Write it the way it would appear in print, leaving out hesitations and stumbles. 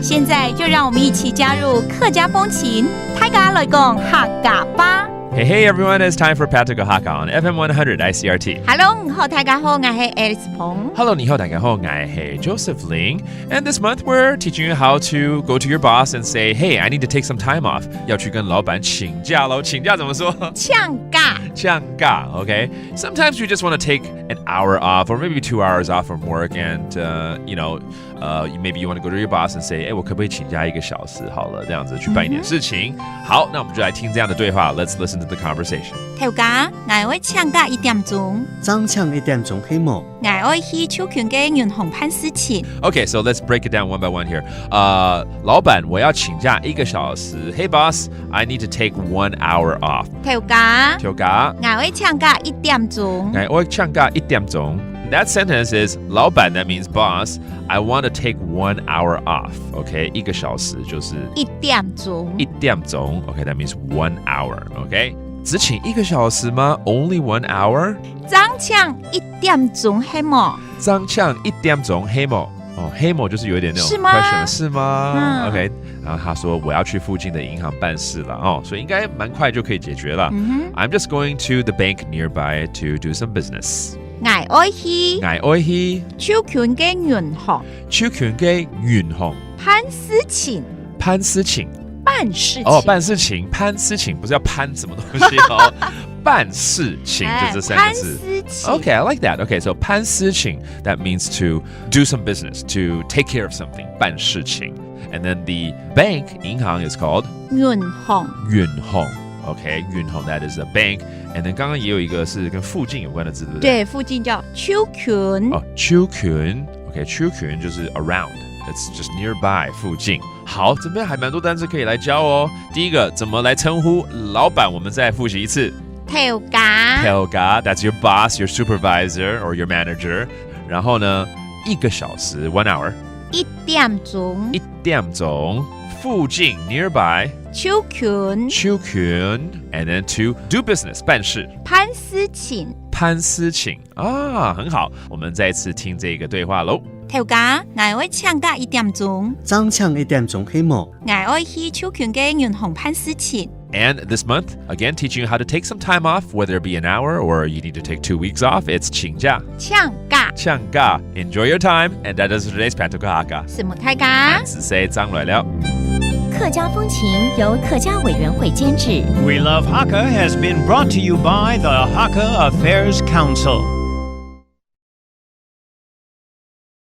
现在就让我们一起加入客家风情，大家来讲客家吧。Hey everyone, it's time for Practical Hakka on FM 100 ICRT. Hello， 你好，大家好，我是 Alice Pong. Hello, 你好，大家好，我是 Joseph Ling. And this month we're teaching you how to go to your boss and say, hey, I need to take some time off. 要去跟老板请假咯。请假怎么说？呛假。呛假 okay? Sometimes you just want to take an hour off or maybe 2 hours off from work and, maybe you want to go to your boss and say, 我可不可以请假1个小时好了，这样子去办一点事情。好，那我们就来听这样的对话。Let's listen to the conversation. 大家，我会呛假1點鐘。早上1點鐘起冇。我會去超權嘅銀行辦事情。Okay, so let's break it down one by one here. 老板，我要請假1個小時。Hey boss, I need to take 1 hour off. 大家，我會呛假1點鐘。我會呛假1點鐘。That sentence is 老板 that means boss. I want to take 1 hour off. Okay, 1個小時就是1點鐘。1點鐘 Okay, that means 1 hour. Okay, 只請1個小時嗎 Only 1 hour? 早上1點鐘起冇。早上1點鐘起冇。黑某就是有一點那種 question 是嗎？OK， 然後他說我要去附近的銀行辦事了所以應該蠻快就可以解決了。I'm just going to the bank nearby to do some business. 我會去超權嘅銀行。超權嘅銀行辦事情。辦事情潘思晴不是要潘什麼東西辦事情就這3個字。Okay, I like that. Okay, so 潘思晴 that means to do some business, to take care of something. 辦事情 And then the bank 銀行 is called 銀行。Okay, 銀行 that is a bank. And then 剛剛也有一個是跟附近有關的字，對不對，對？附近叫超權。超權 Okay, 超權就是 around.It's just nearby 附近。好，这边还蛮多单词可以来教哦。第一个，怎么来称呼老板？我们再复习一次。大家 That's your boss, your supervisor, or your manager. 然后呢，1個小時 1 hour. 1點鐘。附近 nearby. 超權 And then to do business 辦事。潘思晴很好。我们再一次听这个对话喽。大家，我會搶假1點鐘。早上1點鐘起冇。我會去超權嘅銀行辦事情。And this month, again, teaching you how to take some time off, whether it be an hour or you need to take 2 weeks off. It's 請假。Enjoy your time, and that is today's Practical Hakka. 什麼大家？是誰張來了？客家風情由客家委員會監製。 We Love Hakka has been brought to you by the Hakka Affairs Council.